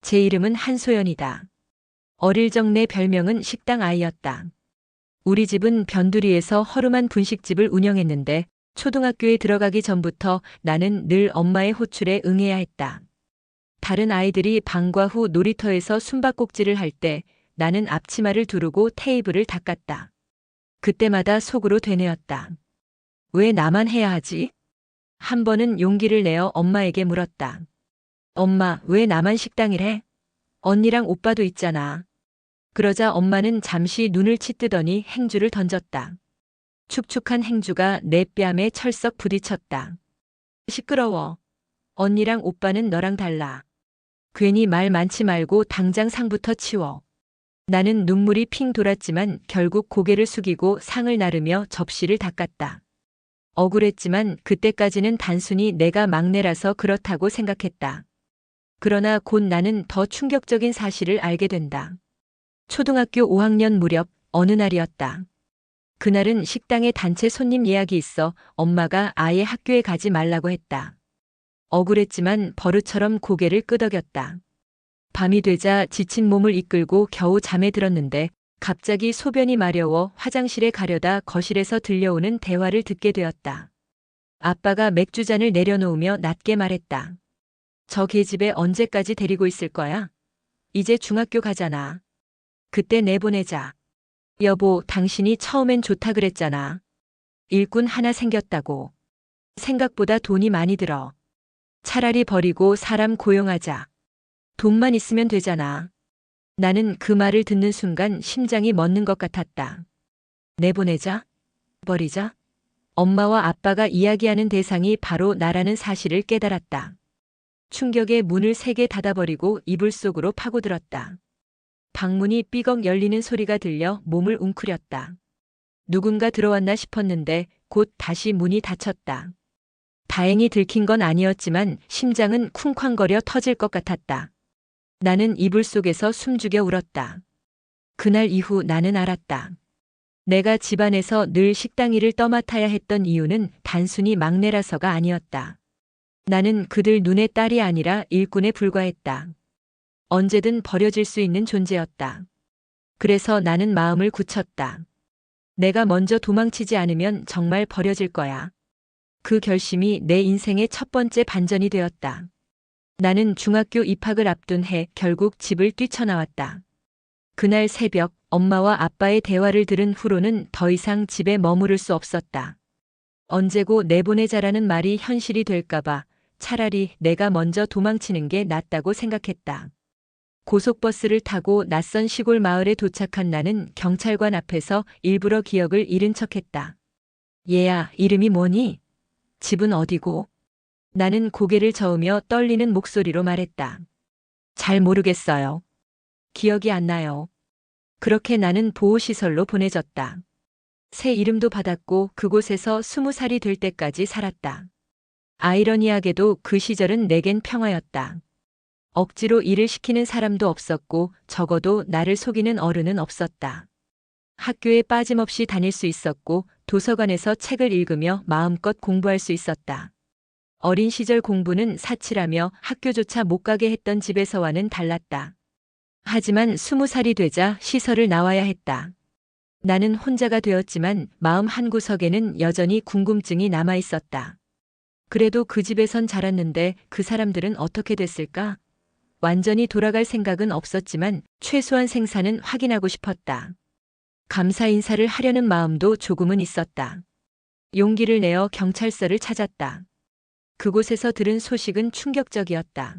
제 이름은 한소연이다. 어릴 적 내 별명은 식당 아이였다. 우리 집은 변두리에서 허름한 분식집을 운영했는데 초등학교에 들어가기 전부터 나는 늘 엄마의 호출에 응해야 했다. 다른 아이들이 방과 후 놀이터에서 숨바꼭질을 할 때 나는 앞치마를 두르고 테이블을 닦았다. 그때마다 속으로 되뇌었다. 왜 나만 해야 하지? 한 번은 용기를 내어 엄마에게 물었다. 엄마, 왜 나만 식당일 해? 언니랑 오빠도 있잖아. 그러자 엄마는 잠시 눈을 치뜨더니 행주를 던졌다. 축축한 행주가 내 뺨에 철썩 부딪혔다. 시끄러워. 언니랑 오빠는 너랑 달라. 괜히 말 많지 말고 당장 상부터 치워. 나는 눈물이 핑 돌았지만 결국 고개를 숙이고 상을 나르며 접시를 닦았다. 억울했지만 그때까지는 단순히 내가 막내라서 그렇다고 생각했다. 그러나 곧 나는 더 충격적인 사실을 알게 된다. 초등학교 5학년 무렵 어느 날이었다. 그날은 식당에 단체 손님 예약이 있어 엄마가 아예 학교에 가지 말라고 했다. 억울했지만 버릇처럼 고개를 끄덕였다. 밤이 되자 지친 몸을 이끌고 겨우 잠에 들었는데 갑자기 소변이 마려워 화장실에 가려다 거실에서 들려오는 대화를 듣게 되었다. 아빠가 맥주잔을 내려놓으며 낮게 말했다. 저 계집애 언제까지 데리고 있을 거야? 이제 중학교 가잖아. 그때 내보내자. 여보, 당신이 처음엔 좋다 그랬잖아. 일꾼 하나 생겼다고. 생각보다 돈이 많이 들어. 차라리 버리고 사람 고용하자. 돈만 있으면 되잖아. 나는 그 말을 듣는 순간 심장이 멎는 것 같았다. 내보내자? 버리자? 엄마와 아빠가 이야기하는 대상이 바로 나라는 사실을 깨달았다. 충격에 문을 세게 닫아버리고 이불 속으로 파고들었다. 방문이 삐걱 열리는 소리가 들려 몸을 웅크렸다. 누군가 들어왔나 싶었는데 곧 다시 문이 닫혔다. 다행히 들킨 건 아니었지만 심장은 쿵쾅거려 터질 것 같았다. 나는 이불 속에서 숨죽여 울었다. 그날 이후 나는 알았다. 내가 집안에서 늘 식당 일을 떠맡아야 했던 이유는 단순히 막내라서가 아니었다. 나는 그들 눈의 딸이 아니라 일꾼에 불과했다. 언제든 버려질 수 있는 존재였다. 그래서 나는 마음을 굳혔다. 내가 먼저 도망치지 않으면 정말 버려질 거야. 그 결심이 내 인생의 첫 번째 반전이 되었다. 나는 중학교 입학을 앞둔 해 결국 집을 뛰쳐나왔다. 그날 새벽 엄마와 아빠의 대화를 들은 후로는 더 이상 집에 머무를 수 없었다. 언제고 내보내자라는 말이 현실이 될까봐 차라리 내가 먼저 도망치는 게 낫다고 생각했다. 고속버스를 타고 낯선 시골 마을에 도착한 나는 경찰관 앞에서 일부러 기억을 잃은 척했다. 얘야, 이름이 뭐니? 집은 어디고? 나는 고개를 저으며 떨리는 목소리로 말했다. 잘 모르겠어요. 기억이 안 나요. 그렇게 나는 보호시설로 보내졌다. 새 이름도 받았고 그곳에서 20살이 될 때까지 살았다. 아이러니하게도 그 시절은 내겐 평화였다. 억지로 일을 시키는 사람도 없었고 적어도 나를 속이는 어른은 없었다. 학교에 빠짐없이 다닐 수 있었고 도서관에서 책을 읽으며 마음껏 공부할 수 있었다. 어린 시절 공부는 사치라며 학교조차 못 가게 했던 집에서와는 달랐다. 하지만 20살이 되자 시설을 나와야 했다. 나는 혼자가 되었지만 마음 한구석에는 여전히 궁금증이 남아 있었다. 그래도 그 집에선 자랐는데 그 사람들은 어떻게 됐을까? 완전히 돌아갈 생각은 없었지만 최소한 생사는 확인하고 싶었다. 감사 인사를 하려는 마음도 조금은 있었다. 용기를 내어 경찰서를 찾았다. 그곳에서 들은 소식은 충격적이었다.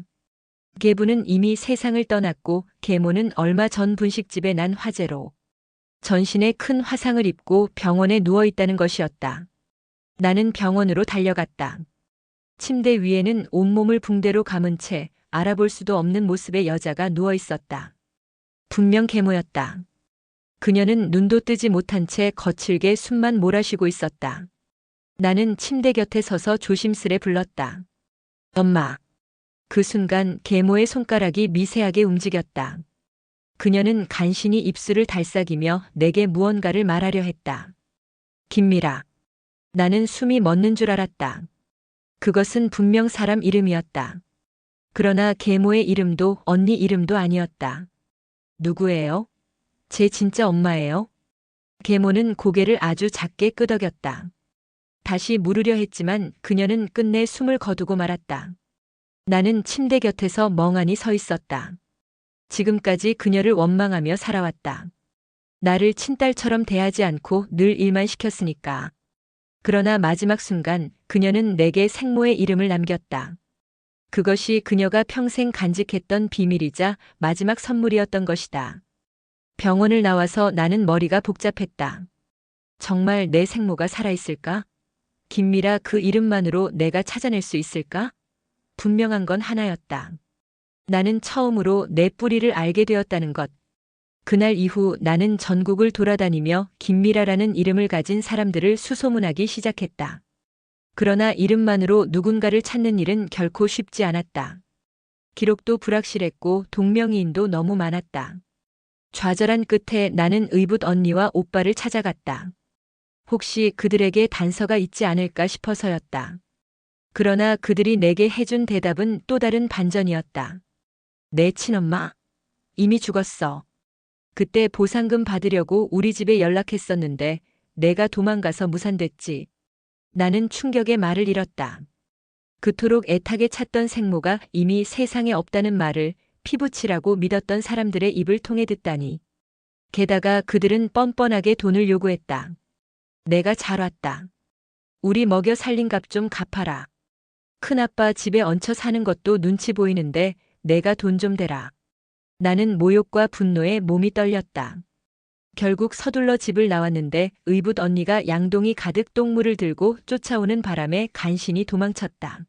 계부는 이미 세상을 떠났고 계모는 얼마 전 분식집에 난 화재로 전신에 큰 화상을 입고 병원에 누워 있다는 것이었다. 나는 병원으로 달려갔다. 침대 위에는 온몸을 붕대로 감은 채 알아볼 수도 없는 모습의 여자가 누워 있었다. 분명 계모였다. 그녀는 눈도 뜨지 못한 채 거칠게 숨만 몰아쉬고 있었다. 나는 침대 곁에 서서 조심스레 불렀다. 엄마. 그 순간 계모의 손가락이 미세하게 움직였다. 그녀는 간신히 입술을 달싹이며 내게 무언가를 말하려 했다. 김미라. 나는 숨이 멎는 줄 알았다. 그것은 분명 사람 이름이었다. 그러나 계모의 이름도 언니 이름도 아니었다. 누구예요? 제 진짜 엄마예요? 계모는 고개를 아주 작게 끄덕였다. 다시 물으려 했지만 그녀는 끝내 숨을 거두고 말았다. 나는 침대 곁에서 멍하니 서 있었다. 지금까지 그녀를 원망하며 살아왔다. 나를 친딸처럼 대하지 않고 늘 일만 시켰으니까. 그러나 마지막 순간 그녀는 내게 생모의 이름을 남겼다. 그것이 그녀가 평생 간직했던 비밀이자 마지막 선물이었던 것이다. 병원을 나와서 나는 머리가 복잡했다. 정말 내 생모가 살아있을까? 김미라 그 이름만으로 내가 찾아낼 수 있을까? 분명한 건 하나였다. 나는 처음으로 내 뿌리를 알게 되었다는 것. 그날 이후 나는 전국을 돌아다니며 김미라라는 이름을 가진 사람들을 수소문하기 시작했다. 그러나 이름만으로 누군가를 찾는 일은 결코 쉽지 않았다. 기록도 불확실했고 동명이인도 너무 많았다. 좌절한 끝에 나는 의붓 언니와 오빠를 찾아갔다. 혹시 그들에게 단서가 있지 않을까 싶어서였다. 그러나 그들이 내게 해준 대답은 또 다른 반전이었다. 내 친엄마? 이미 죽었어. 그때 보상금 받으려고 우리 집에 연락했었는데 내가 도망가서 무산됐지. 나는 충격의 말을 잃었다. 그토록 애타게 찾던 생모가 이미 세상에 없다는 말을 피부치라고 믿었던 사람들의 입을 통해 듣다니. 게다가 그들은 뻔뻔하게 돈을 요구했다. 내가 잘 왔다. 우리 먹여 살린 값 좀 갚아라. 큰아빠 집에 얹혀 사는 것도 눈치 보이는데 내가 돈 좀 대라. 나는 모욕과 분노에 몸이 떨렸다. 결국 서둘러 집을 나왔는데 의붓 언니가 양동이 가득 똥물을 들고 쫓아오는 바람에 간신히 도망쳤다.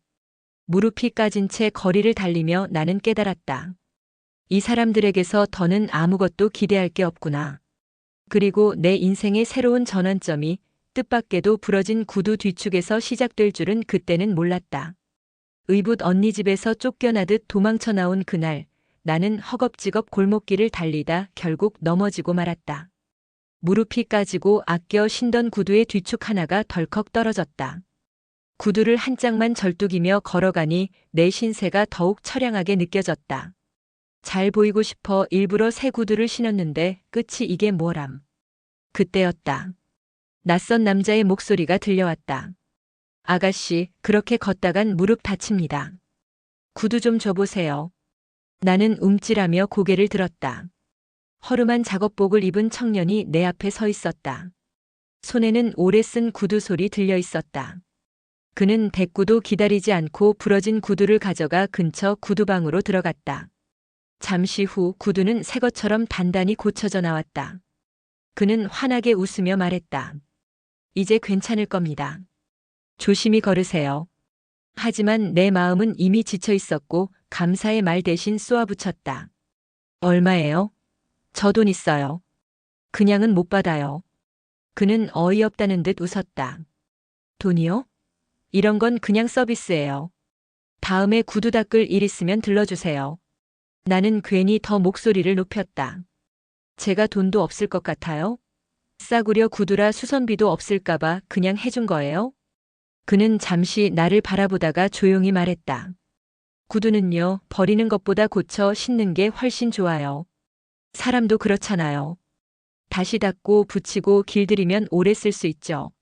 무릎이 까진 채 거리를 달리며 나는 깨달았다. 이 사람들에게서 더는 아무것도 기대할 게 없구나. 그리고 내 인생의 새로운 전환점이 뜻밖에도 부러진 구두 뒤축에서 시작될 줄은 그때는 몰랐다. 의붓 언니 집에서 쫓겨나듯 도망쳐 나온 그날, 나는 허겁지겁 골목길을 달리다 결국 넘어지고 말았다. 무릎이 까지고 아껴 신던 구두의 뒤축 하나가 덜컥 떨어졌다. 구두를 한 짝만 절뚝이며 걸어가니 내 신세가 더욱 처량하게 느껴졌다. 잘 보이고 싶어 일부러 새 구두를 신었는데 끝이 이게 뭐람. 그때였다. 낯선 남자의 목소리가 들려왔다. 아가씨, 그렇게 걷다간 무릎 다칩니다. 구두 좀 줘보세요. 나는 움찔하며 고개를 들었다. 허름한 작업복을 입은 청년이 내 앞에 서 있었다. 손에는 오래 쓴 구두 솔이 들려 있었다. 그는 대꾸도 기다리지 않고 부러진 구두를 가져가 근처 구두방으로 들어갔다. 잠시 후 구두는 새 것처럼 단단히 고쳐져 나왔다. 그는 환하게 웃으며 말했다. 이제 괜찮을 겁니다. 조심히 걸으세요. 하지만 내 마음은 이미 지쳐 있었고 감사의 말 대신 쏘아붙였다. 얼마예요? 저 돈 있어요. 그냥은 못 받아요. 그는 어이없다는 듯 웃었다. 돈이요? 이런 건 그냥 서비스예요. 다음에 구두 닦을 일 있으면 들러주세요. 나는 괜히 더 목소리를 높였다. 제가 돈도 없을 것 같아요? 싸구려 구두라 수선비도 없을까봐 그냥 해준 거예요? 그는 잠시 나를 바라보다가 조용히 말했다. 구두는요, 버리는 것보다 고쳐 신는 게 훨씬 좋아요. 사람도 그렇잖아요. 다시 닦고 붙이고 길들이면 오래 쓸 수 있죠.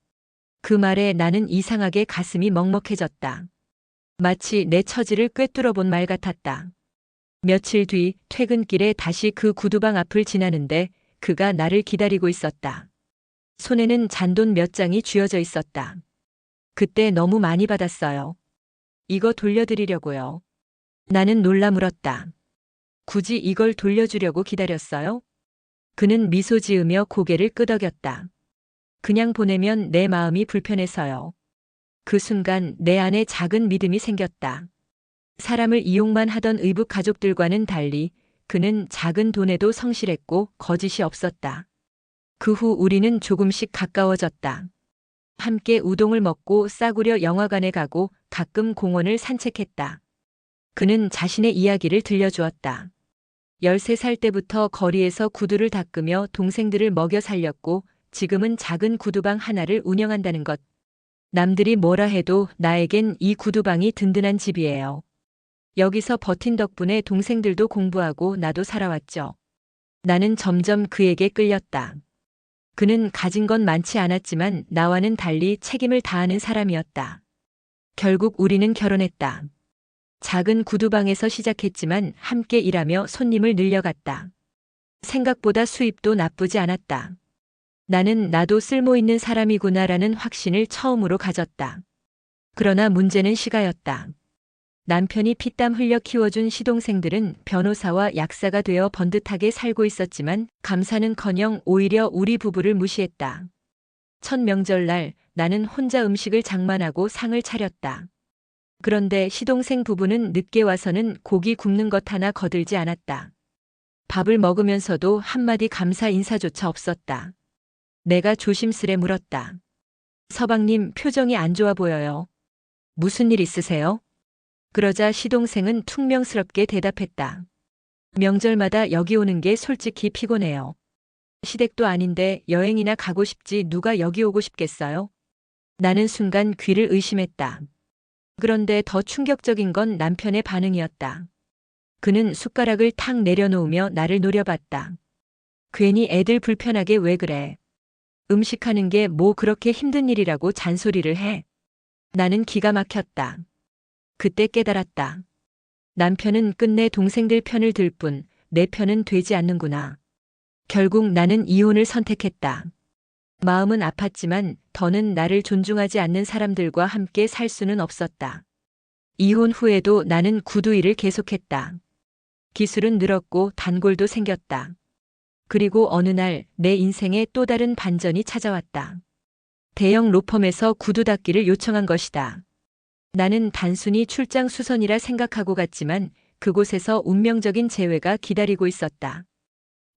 그 말에 나는 이상하게 가슴이 먹먹해졌다. 마치 내 처지를 꿰뚫어 본 말 같았다. 며칠 뒤 퇴근길에 다시 그 구두방 앞을 지나는데 그가 나를 기다리고 있었다. 손에는 잔돈 몇 장이 쥐어져 있었다. 그때 너무 많이 받았어요. 이거 돌려드리려고요. 나는 놀라 물었다. 굳이 이걸 돌려주려고 기다렸어요? 그는 미소 지으며 고개를 끄덕였다. 그냥 보내면 내 마음이 불편해서요. 그 순간 내 안에 작은 믿음이 생겼다. 사람을 이용만 하던 의붓 가족들과는 달리 그는 작은 돈에도 성실했고 거짓이 없었다. 그 후 우리는 조금씩 가까워졌다. 함께 우동을 먹고 싸구려 영화관에 가고 가끔 공원을 산책했다. 그는 자신의 이야기를 들려주었다. 13살 때부터 거리에서 구두를 닦으며 동생들을 먹여 살렸고 지금은 작은 구두방 하나를 운영한다는 것. 남들이 뭐라 해도 나에겐 이 구두방이 든든한 집이에요. 여기서 버틴 덕분에 동생들도 공부하고 나도 살아왔죠. 나는 점점 그에게 끌렸다. 그는 가진 건 많지 않았지만 나와는 달리 책임을 다하는 사람이었다. 결국 우리는 결혼했다. 작은 구두방에서 시작했지만 함께 일하며 손님을 늘려갔다. 생각보다 수입도 나쁘지 않았다. 나는 나도 쓸모 있는 사람이구나라는 확신을 처음으로 가졌다. 그러나 문제는 시가였다. 남편이 피땀 흘려 키워준 시동생들은 변호사와 약사가 되어 번듯하게 살고 있었지만 감사는커녕 오히려 우리 부부를 무시했다. 첫 명절날 나는 혼자 음식을 장만하고 상을 차렸다. 그런데 시동생 부부는 늦게 와서는 고기 굽는 것 하나 거들지 않았다. 밥을 먹으면서도 한마디 감사 인사조차 없었다. 내가 조심스레 물었다. 서방님, 표정이 안 좋아 보여요. 무슨 일 있으세요? 그러자 시동생은 퉁명스럽게 대답했다. 명절마다 여기 오는 게 솔직히 피곤해요. 시댁도 아닌데 여행이나 가고 싶지 누가 여기 오고 싶겠어요? 나는 순간 귀를 의심했다. 그런데 더 충격적인 건 남편의 반응이었다. 그는 숟가락을 탁 내려놓으며 나를 노려봤다. 괜히 애들 불편하게 왜 그래? 음식하는 게 뭐 그렇게 힘든 일이라고 잔소리를 해? 나는 기가 막혔다. 그때 깨달았다. 남편은 끝내 동생들 편을 들 뿐 내 편은 되지 않는구나. 결국 나는 이혼을 선택했다. 마음은 아팠지만 더는 나를 존중하지 않는 사람들과 함께 살 수는 없었다. 이혼 후에도 나는 구두 일을 계속했다. 기술은 늘었고 단골도 생겼다. 그리고 어느 날 내 인생에 또 다른 반전이 찾아왔다. 대형 로펌에서 구두 닦기를 요청한 것이다. 나는 단순히 출장 수선이라 생각하고 갔지만 그곳에서 운명적인 재회가 기다리고 있었다.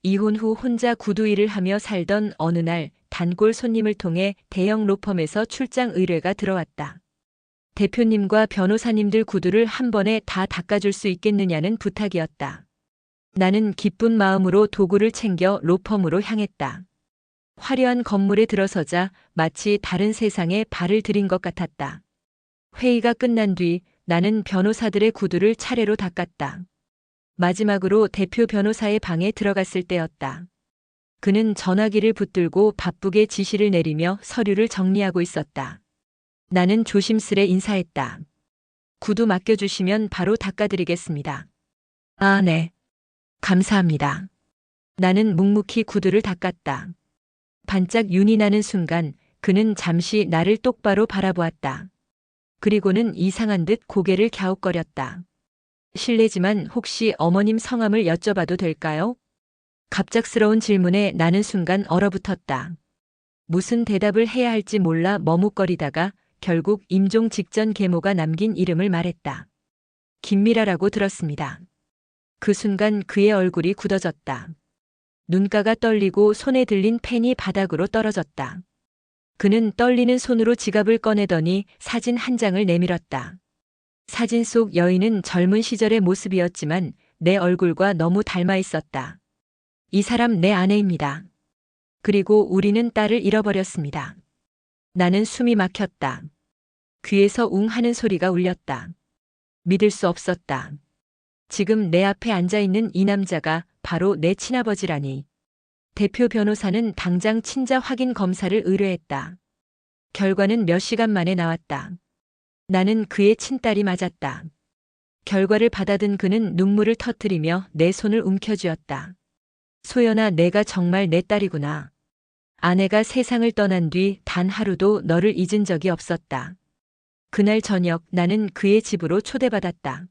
이혼 후 혼자 구두 일을 하며 살던 어느 날 단골 손님을 통해 대형 로펌에서 출장 의뢰가 들어왔다. 대표님과 변호사님들 구두를 한 번에 다 닦아줄 수 있겠느냐는 부탁이었다. 나는 기쁜 마음으로 도구를 챙겨 로펌으로 향했다. 화려한 건물에 들어서자 마치 다른 세상에 발을 들인 것 같았다. 회의가 끝난 뒤 나는 변호사들의 구두를 차례로 닦았다. 마지막으로 대표 변호사의 방에 들어갔을 때였다. 그는 전화기를 붙들고 바쁘게 지시를 내리며 서류를 정리하고 있었다. 나는 조심스레 인사했다. 구두 맡겨주시면 바로 닦아드리겠습니다. 아, 네. 감사합니다. 나는 묵묵히 구두를 닦았다. 반짝 윤이 나는 순간 그는 잠시 나를 똑바로 바라보았다. 그리고는 이상한 듯 고개를 갸웃거렸다. 실례지만 혹시 어머님 성함을 여쭤봐도 될까요? 갑작스러운 질문에 나는 순간 얼어붙었다. 무슨 대답을 해야 할지 몰라 머뭇거리다가 결국 임종 직전 계모가 남긴 이름을 말했다. 김미라라고 들었습니다. 그 순간 그의 얼굴이 굳어졌다. 눈가가 떨리고 손에 들린 펜이 바닥으로 떨어졌다. 그는 떨리는 손으로 지갑을 꺼내더니 사진 한 장을 내밀었다. 사진 속 여인은 젊은 시절의 모습이었지만 내 얼굴과 너무 닮아 있었다. 이 사람 내 아내입니다. 그리고 우리는 딸을 잃어버렸습니다. 나는 숨이 막혔다. 귀에서 웅 하는 소리가 울렸다. 믿을 수 없었다. 지금 내 앞에 앉아있는 이 남자가 바로 내 친아버지라니. 대표 변호사는 당장 친자 확인 검사를 의뢰했다. 결과는 몇 시간 만에 나왔다. 나는 그의 친딸이 맞았다. 결과를 받아든 그는 눈물을 터뜨리며 내 손을 움켜쥐었다. 소연아, 내가 정말 내 딸이구나. 아내가 세상을 떠난 뒤 단 하루도 너를 잊은 적이 없었다. 그날 저녁 나는 그의 집으로 초대받았다.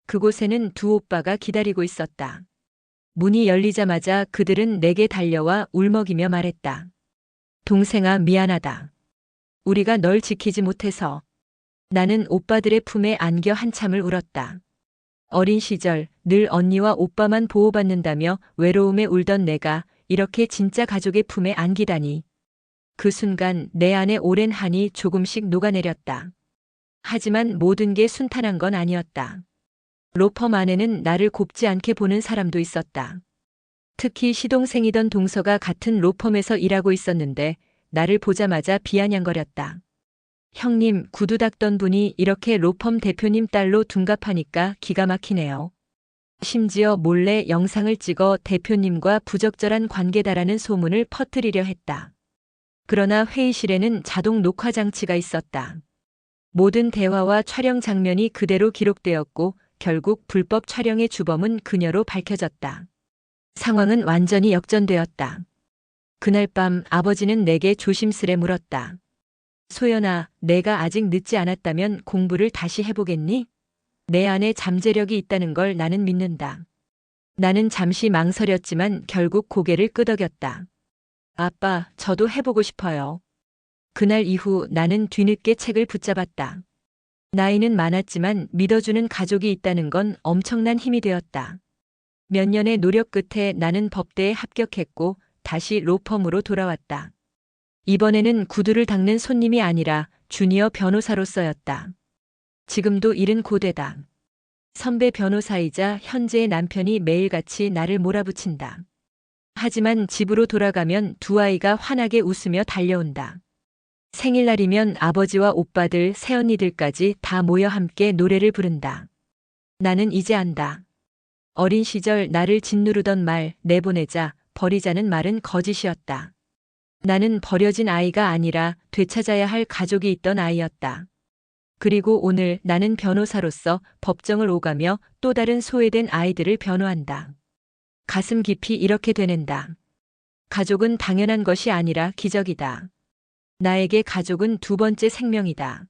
그곳에는 두 오빠가 기다리고 있었다. 문이 열리자마자 그들은 내게 달려와 울먹이며 말했다. 동생아, 미안하다. 우리가 널 지키지 못해서. 나는 오빠들의 품에 안겨 한참을 울었다. 어린 시절 늘 언니와 오빠만 보호받는다며 외로움에 울던 내가 이렇게 진짜 가족의 품에 안기다니. 그 순간 내 안에 오랜 한이 조금씩 녹아내렸다. 하지만 모든 게 순탄한 건 아니었다. 로펌 안에는 나를 곱지 않게 보는 사람도 있었다. 특히 시동생이던 동서가 같은 로펌에서 일하고 있었는데 나를 보자마자 비아냥거렸다. 형님, 구두 닦던 분이 이렇게 로펌 대표님 딸로 둔갑하니까 기가 막히네요. 심지어 몰래 영상을 찍어 대표님과 부적절한 관계다라는 소문을 퍼뜨리려 했다. 그러나 회의실에는 자동 녹화 장치가 있었다. 모든 대화와 촬영 장면이 그대로 기록되었고 결국 불법 촬영의 주범은 그녀로 밝혀졌다. 상황은 완전히 역전되었다. 그날 밤 아버지는 내게 조심스레 물었다. 소연아, 내가 아직 늦지 않았다면 공부를 다시 해보겠니? 내 안에 잠재력이 있다는 걸 나는 믿는다. 나는 잠시 망설였지만 결국 고개를 끄덕였다. 아빠, 저도 해보고 싶어요. 그날 이후 나는 뒤늦게 책을 붙잡았다. 나이는 많았지만 믿어주는 가족이 있다는 건 엄청난 힘이 되었다. 몇 년의 노력 끝에 나는 법대에 합격했고 다시 로펌으로 돌아왔다. 이번에는 구두를 닦는 손님이 아니라 주니어 변호사로서였다. 지금도 일은 고되다. 선배 변호사이자 현재의 남편이 매일같이 나를 몰아붙인다. 하지만 집으로 돌아가면 두 아이가 환하게 웃으며 달려온다. 생일날이면 아버지와 오빠들, 새언니들까지 다 모여 함께 노래를 부른다. 나는 이제 안다. 어린 시절 나를 짓누르던 말, 내보내자, 버리자는 말은 거짓이었다. 나는 버려진 아이가 아니라 되찾아야 할 가족이 있던 아이였다. 그리고 오늘 나는 변호사로서 법정을 오가며 또 다른 소외된 아이들을 변호한다. 가슴 깊이 이렇게 되낸다. 가족은 당연한 것이 아니라 기적이다. 나에게 가족은 두 번째 생명이다.